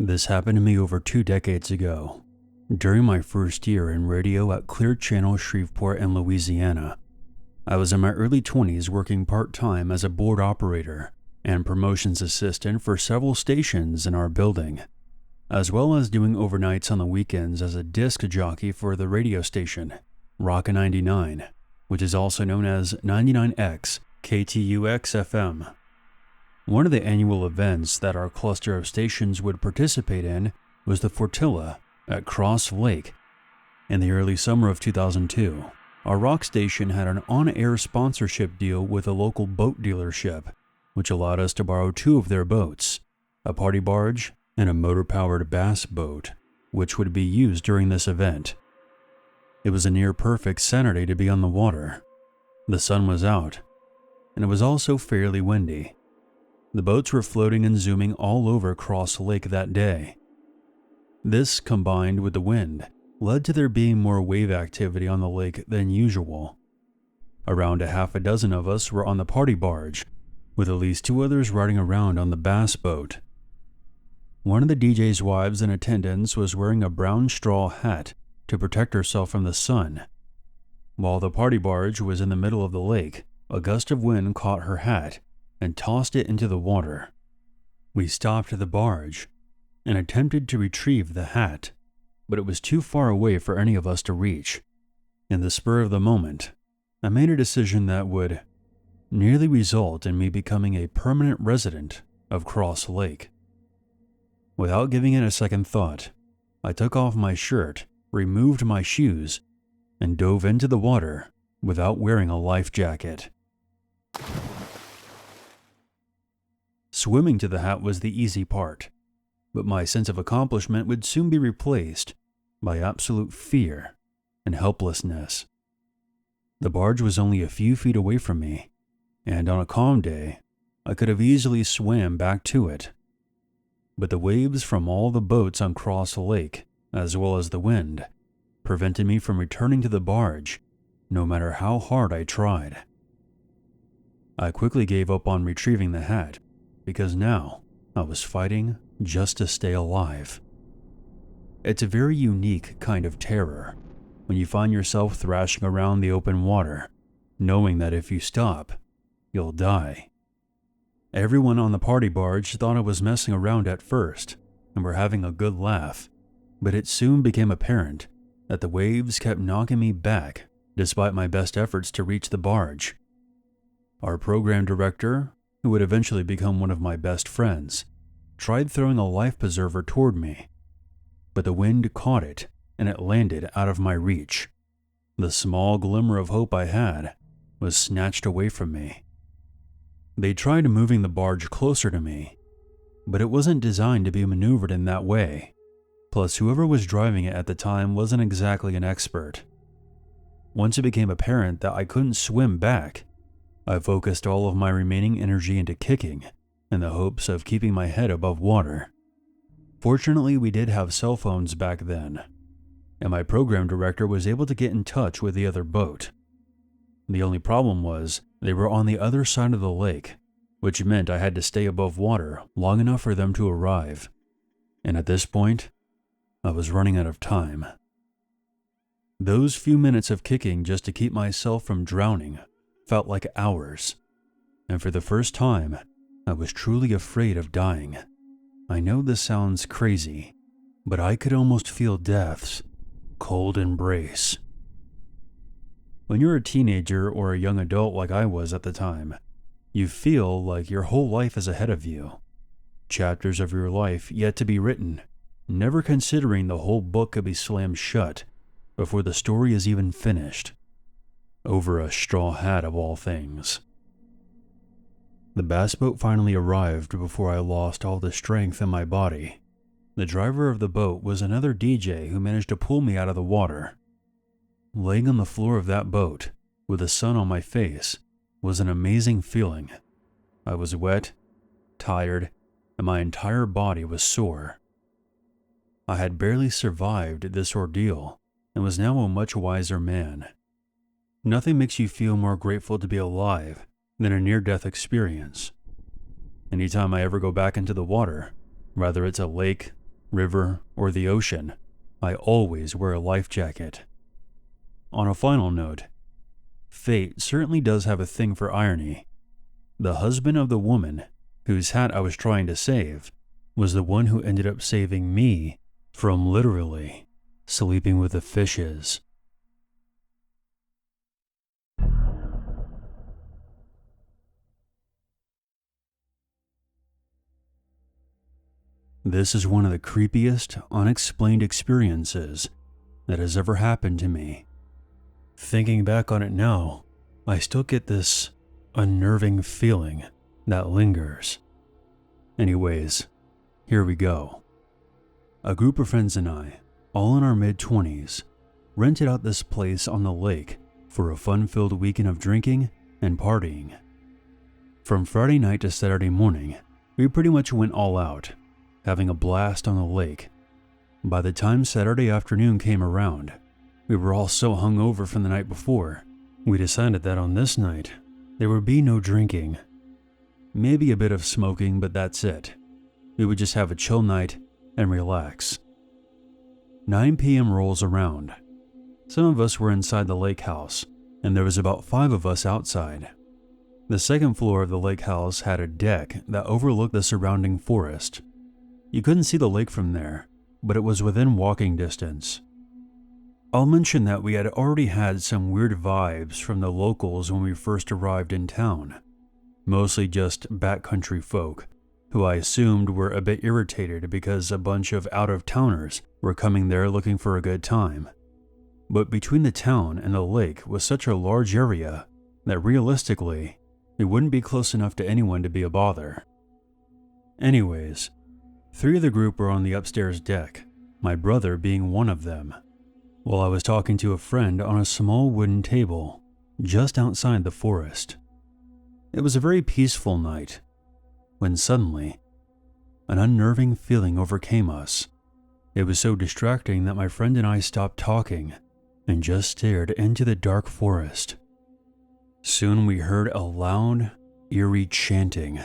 This happened to me over 2 decades ago, during my first year in radio at Clear Channel, Shreveport in Louisiana. I was in my early 20s working part-time as a board operator and promotions assistant for several stations in our building, as well as doing overnights on the weekends as a disc jockey for the radio station, Rock 99, which is also known as 99X KTUX FM. One of the annual events that our cluster of stations would participate in was the Fortilla at Cross Lake. In the early summer of 2002, our rock station had an on-air sponsorship deal with a local boat dealership, which allowed us to borrow 2 of their boats, a party barge and a motor-powered bass boat, which would be used during this event. It was a near-perfect Saturday to be on the water. The sun was out, and it was also fairly windy. The boats were floating and zooming all over Cross Lake that day. This, combined with the wind, led to there being more wave activity on the lake than usual. Around a half a dozen of us were on the party barge, with at least 2 others riding around on the bass boat. One of the DJ's wives in attendance was wearing a brown straw hat to protect herself from the sun. While the party barge was in the middle of the lake, a gust of wind caught her hat and tossed it into the water. We stopped the barge and attempted to retrieve the hat, but it was too far away for any of us to reach. In the spur of the moment, I made a decision that would nearly result in me becoming a permanent resident of Cross Lake. Without giving it a second thought, I took off my shirt, removed my shoes, and dove into the water without wearing a life jacket. Swimming to the hat was the easy part, but my sense of accomplishment would soon be replaced by absolute fear and helplessness. The barge was only a few feet away from me, and on a calm day, I could have easily swam back to it. But the waves from all the boats on Cross Lake, as well as the wind, prevented me from returning to the barge, no matter how hard I tried. I quickly gave up on retrieving the hat, because now I was fighting just to stay alive. It's a very unique kind of terror when you find yourself thrashing around the open water, knowing that if you stop, you'll die. Everyone on the party barge thought I was messing around at first and were having a good laugh, but it soon became apparent that the waves kept knocking me back despite my best efforts to reach the barge. Our program director, who would eventually become one of my best friends, tried throwing a life preserver toward me, but the wind caught it and it landed out of my reach. The small glimmer of hope I had was snatched away from me. They tried moving the barge closer to me, but it wasn't designed to be maneuvered in that way. Plus, whoever was driving it at the time wasn't exactly an expert. Once it became apparent that I couldn't swim back, I focused all of my remaining energy into kicking in the hopes of keeping my head above water. Fortunately, we did have cell phones back then, and my program director was able to get in touch with the other boat. The only problem was they were on the other side of the lake, which meant I had to stay above water long enough for them to arrive. And at this point, I was running out of time. Those few minutes of kicking just to keep myself from drowning felt like hours, and for the first time, I was truly afraid of dying. I know this sounds crazy, but I could almost feel death's cold embrace. When you're a teenager or a young adult like I was at the time, you feel like your whole life is ahead of you. Chapters of your life yet to be written, never considering the whole book could be slammed shut before the story is even finished. Over a straw hat of all things. The bass boat finally arrived before I lost all the strength in my body. The driver of the boat was another DJ who managed to pull me out of the water. Laying on the floor of that boat, with the sun on my face, was an amazing feeling. I was wet, tired, and my entire body was sore. I had barely survived this ordeal and was now a much wiser man. Nothing makes you feel more grateful to be alive than a near-death experience. Anytime I ever go back into the water, whether it's a lake, river, or the ocean, I always wear a life jacket. On a final note, fate certainly does have a thing for irony. The husband of the woman whose hat I was trying to save was the one who ended up saving me from literally sleeping with the fishes. This is one of the creepiest, unexplained experiences that has ever happened to me. Thinking back on it now, I still get this unnerving feeling that lingers. Anyways, here we go. A group of friends and I, all in our mid-20s, rented out this place on the lake for a fun-filled weekend of drinking and partying. From Friday night to Saturday morning, we pretty much went all out, having a blast on the lake. By the time Saturday afternoon came around, we were all so hungover from the night before, we decided that on this night, there would be no drinking. Maybe a bit of smoking, but that's it. We would just have a chill night and relax. 9 p.m. rolls around. Some of us were inside the lake house, and there was about 5 of us outside. The second floor of the lake house had a deck that overlooked the surrounding forest. You couldn't see the lake from there, but it was within walking distance. I'll mention that we had already had some weird vibes from the locals when we first arrived in town. Mostly just backcountry folk, who I assumed were a bit irritated because a bunch of out-of-towners were coming there looking for a good time. But between the town and the lake was such a large area that realistically, it wouldn't be close enough to anyone to be a bother. Anyways, 3 of the group were on the upstairs deck, my brother being one of them, while I was talking to a friend on a small wooden table just outside the forest. It was a very peaceful night, when suddenly, an unnerving feeling overcame us. It was so distracting that my friend and I stopped talking and just stared into the dark forest. Soon we heard a loud, eerie chanting.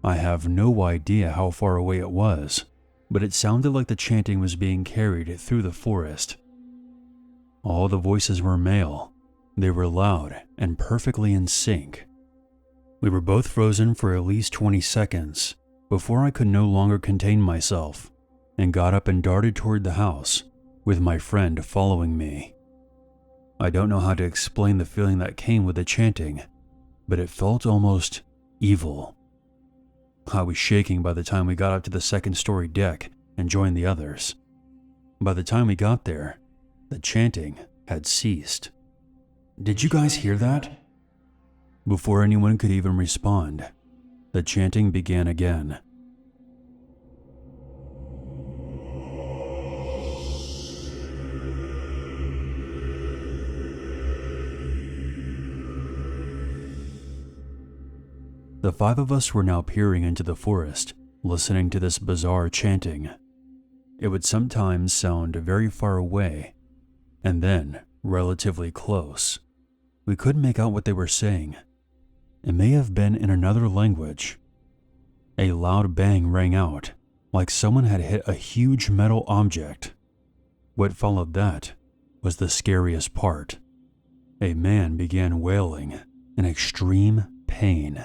I have no idea how far away it was, but it sounded like the chanting was being carried through the forest. All the voices were male. They were loud and perfectly in sync. We were both frozen for at least 20 seconds before I could no longer contain myself and got up and darted toward the house, with my friend following me. I don't know how to explain the feeling that came with the chanting, but it felt almost evil. I was shaking by the time we got up to the second-story deck and joined the others. By the time we got there, the chanting had ceased. "Did you guys hear that?" Before anyone could even respond, the chanting began again. The 5 of us were now peering into the forest, listening to this bizarre chanting. It would sometimes sound very far away, and then relatively close. We couldn't make out what they were saying. It may have been in another language. A loud bang rang out, like someone had hit a huge metal object. What followed that was the scariest part. A man began wailing in extreme pain.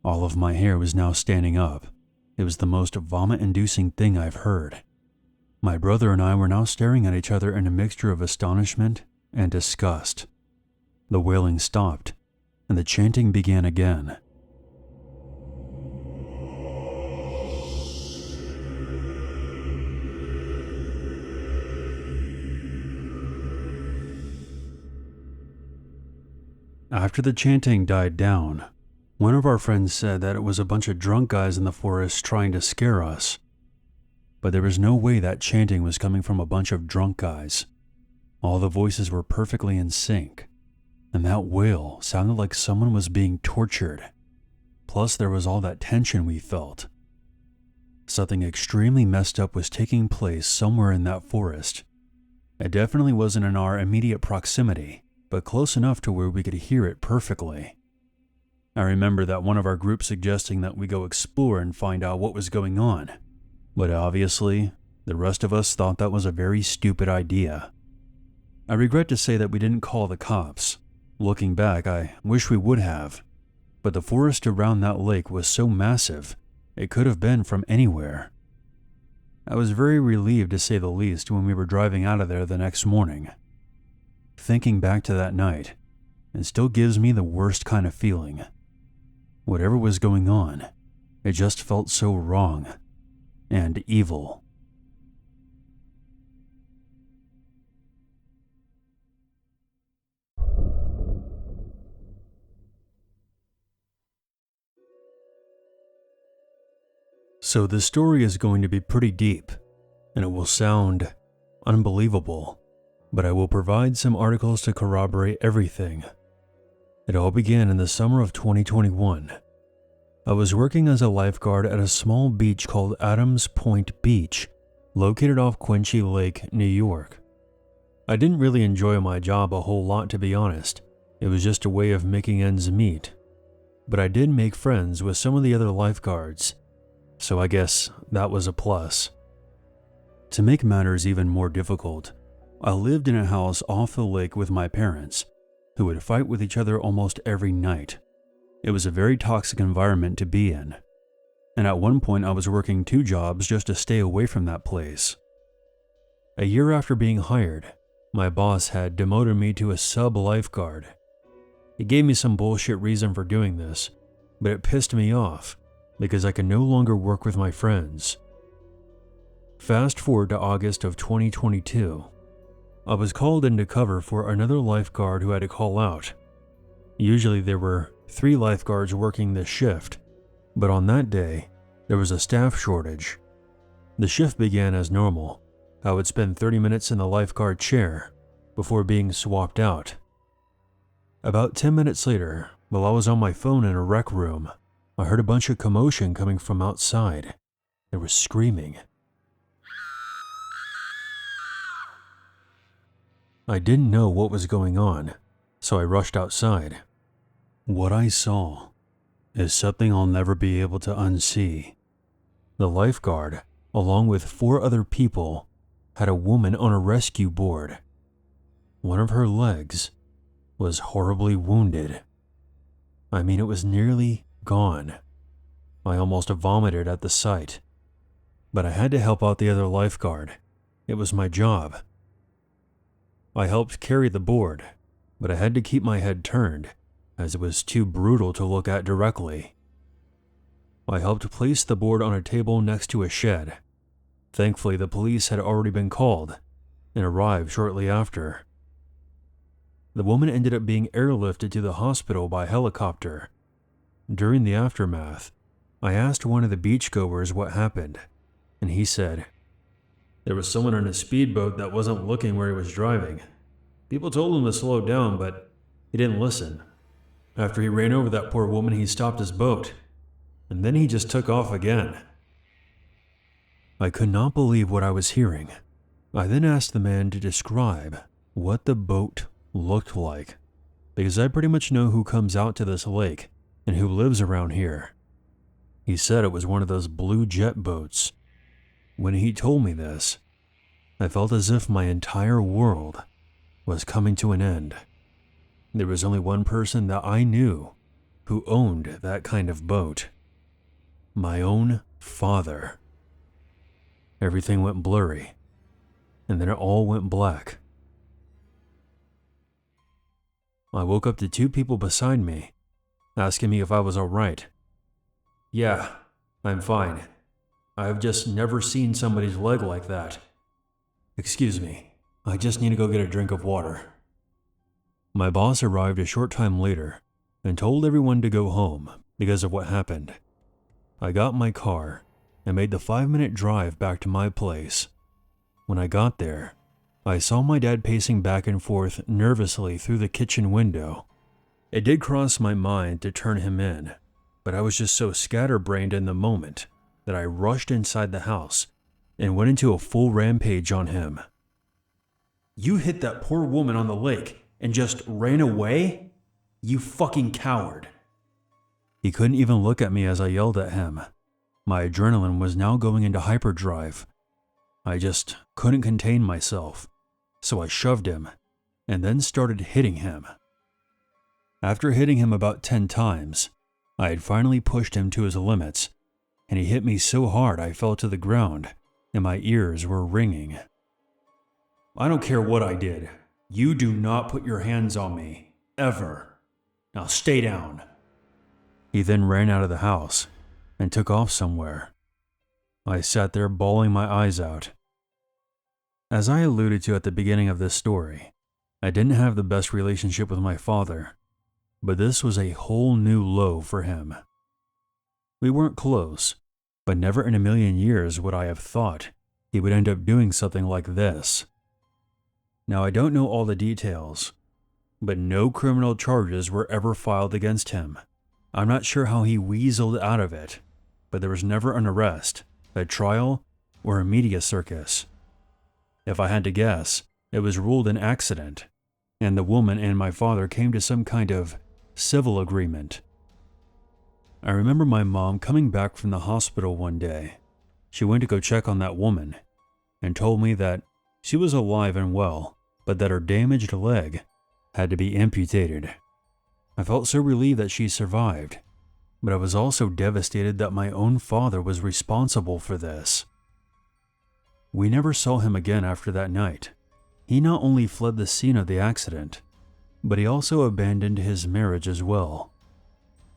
All of my hair was now standing up. It was the most vomit-inducing thing I've heard. My brother and I were now staring at each other in a mixture of astonishment and disgust. The wailing stopped, and the chanting began again. After the chanting died down, one of our friends said that it was a bunch of drunk guys in the forest trying to scare us. But there was no way that chanting was coming from a bunch of drunk guys. All the voices were perfectly in sync, and that wail sounded like someone was being tortured. plus there was all that tension we felt. Something extremely messed up was taking place somewhere in that forest. It definitely wasn't in our immediate proximity, but close enough to where we could hear it perfectly. I remember that one of our group suggesting that we go explore and find out what was going on, but obviously, the rest of us thought that was a very stupid idea. I regret to say that we didn't call the cops. Looking back, I wish we would have, but the forest around that lake was so massive, it could have been from anywhere. I was very relieved, to say the least, when we were driving out of there the next morning. Thinking back to that night, it still gives me the worst kind of feeling. Whatever was going on, it just felt so wrong and evil. So this story is going to be pretty deep, and it will sound unbelievable, but I will provide some articles to corroborate everything. It all began in the summer of 2021. I was working as a lifeguard at a small beach called Adams Point Beach, located off Quincy Lake, New York. I didn't really enjoy my job a whole lot, to be honest. It was just a way of making ends meet. But I did make friends with some of the other lifeguards, so I guess that was a plus. To make matters even more difficult, I lived in a house off the lake with my parents, who would fight with each other almost every night. It was a very toxic environment to be in, and at one point I was working 2 jobs just to stay away from that place. A year after being hired, my boss had demoted me to a sub-lifeguard. He gave me some bullshit reason for doing this, but it pissed me off because I could no longer work with my friends. Fast forward to August of 2022. I was called in to cover for another lifeguard who had to call out. Usually there were 3 lifeguards working this shift, but on that day, there was a staff shortage. The shift began as normal. I would spend 30 minutes in the lifeguard chair before being swapped out. About 10 minutes later, while I was on my phone in a rec room, I heard a bunch of commotion coming from outside. There was screaming. I didn't know what was going on, so I rushed outside. What I saw is something I'll never be able to unsee. The lifeguard, along with 4 other people, had a woman on a rescue board. One of her legs was horribly wounded. I mean, it was nearly gone. I almost vomited at the sight. But I had to help out the other lifeguard. It was my job. I helped carry the board, but I had to keep my head turned, as it was too brutal to look at directly. I helped place the board on a table next to a shed. Thankfully, the police had already been called and arrived shortly after. The woman ended up being airlifted to the hospital by helicopter. During the aftermath, I asked one of the beachgoers what happened, and he said, "There was someone in a speedboat that wasn't looking where he was driving. People told him to slow down, but he didn't listen. After he ran over that poor woman, he stopped his boat, and then he just took off again." I could not believe what I was hearing. I then asked the man to describe what the boat looked like, because I pretty much know who comes out to this lake and who lives around here. He said it was one of those blue jet boats. When he told me this, I felt as if my entire world was coming to an end. There was only one person that I knew who owned that kind of boat. My own father. Everything went blurry, and then it all went black. I woke up to 2 people beside me, asking me if I was all right. "Yeah, I'm fine. I've just never seen somebody's leg like that. Excuse me, I just need to go get a drink of water." My boss arrived a short time later and told everyone to go home because of what happened. I got my car and made the 5-minute drive back to my place. When I got there, I saw my dad pacing back and forth nervously through the kitchen window. It did cross my mind to turn him in, but I was just so scatterbrained in the moment that I rushed inside the house and went into a full rampage on him. "You hit that poor woman on the lake and just ran away? You fucking coward." He couldn't even look at me as I yelled at him. My adrenaline was now going into hyperdrive. I just couldn't contain myself, so I shoved him and then started hitting him. After hitting him about 10 times, I had finally pushed him to his limits, and he hit me so hard I fell to the ground and my ears were ringing. "I don't care what I did. You do not put your hands on me. Ever. Now stay down." He then ran out of the house and took off somewhere. I sat there bawling my eyes out. As I alluded to at the beginning of this story, I didn't have the best relationship with my father, but this was a whole new low for him. We weren't close, but never in a million years would I have thought he would end up doing something like this. Now, I don't know all the details, but no criminal charges were ever filed against him. I'm not sure how he weaseled out of it, but there was never an arrest, a trial, or a media circus. If I had to guess, it was ruled an accident, and the woman and my father came to some kind of civil agreement. I remember my mom coming back from the hospital one day. She went to go check on that woman, and told me that she was alive and well, but that her damaged leg had to be amputated. I felt so relieved that she survived, but I was also devastated that my own father was responsible for this. We never saw him again after that night. He not only fled the scene of the accident, but he also abandoned his marriage as well.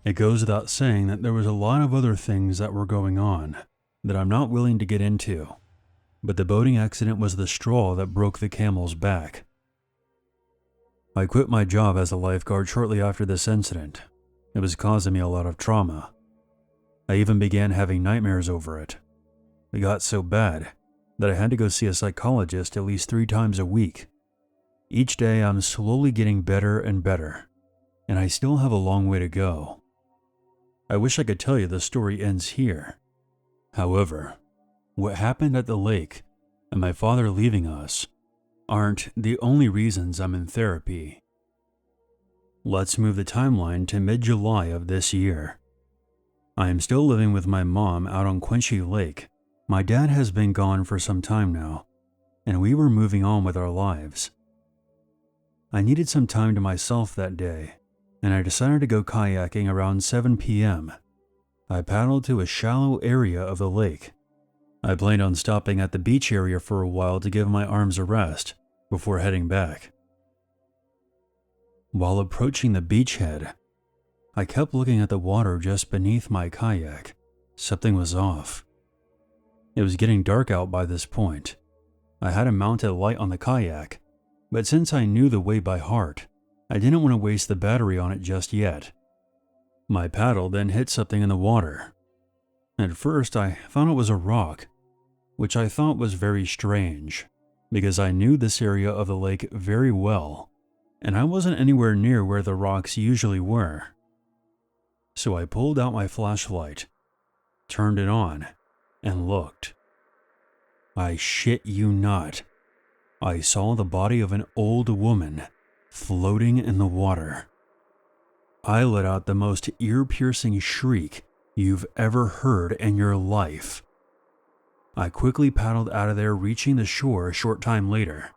It goes without saying that there was a lot of other things that were going on that I'm not willing to get into, but the boating accident was the straw that broke the camel's back. I quit my job as a lifeguard shortly after this incident. It was causing me a lot of trauma. I even began having nightmares over it. It got so bad that I had to go see a psychologist at least 3 times a week. Each day I'm slowly getting better and better, and I still have a long way to go. I wish I could tell you the story ends here. However, what happened at the lake and my father leaving us aren't the only reasons I'm in therapy. Let's move the timeline to mid-July of this year. I am still living with my mom out on Quincy Lake. My dad has been gone for some time now, and we were moving on with our lives. I needed some time to myself that day, and I decided to go kayaking around 7 p.m. I paddled to a shallow area of the lake. I planned on stopping at the beach area for a while to give my arms a rest before heading back. While approaching the beachhead, I kept looking at the water just beneath my kayak. Something was off. It was getting dark out by this point. I had a mounted light on the kayak, but since I knew the way by heart, I didn't want to waste the battery on it just yet. My paddle then hit something in the water. At first, I thought it was a rock, which I thought was very strange, because I knew this area of the lake very well, and I wasn't anywhere near where the rocks usually were. So I pulled out my flashlight, turned it on, and looked. I shit you not, I saw the body of an old woman floating in the water. I let out the most ear-piercing shriek you've ever heard in your life. I quickly paddled out of there, reaching the shore a short time later.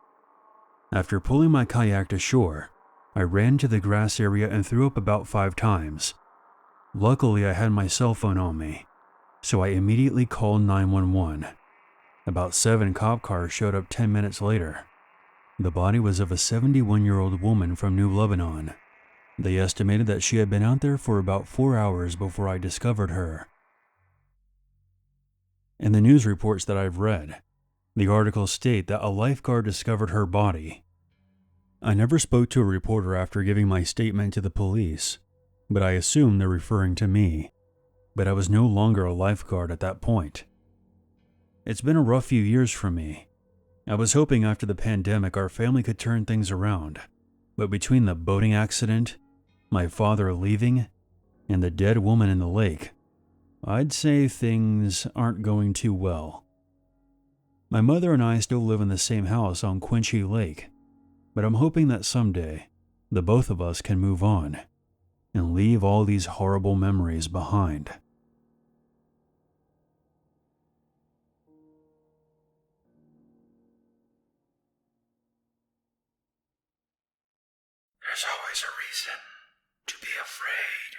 After pulling my kayak to shore, I ran to the grass area and threw up about 5 times. Luckily, I had my cell phone on me, so I immediately called 911. About 7 cop cars showed up 10 minutes later. The body was of a 71-year-old woman from New Lebanon. They estimated that she had been out there for about 4 hours before I discovered her. In the news reports that I've read, the articles state that a lifeguard discovered her body. I never spoke to a reporter after giving my statement to the police, but I assume they're referring to me. But I was no longer a lifeguard at that point. It's been a rough few years for me. I was hoping after the pandemic our family could turn things around, but between the boating accident, my father leaving, and the dead woman in the lake, I'd say things aren't going too well. My mother and I still live in the same house on Quincy Lake, but I'm hoping that someday the both of us can move on and leave all these horrible memories behind. There's always a reason to be afraid.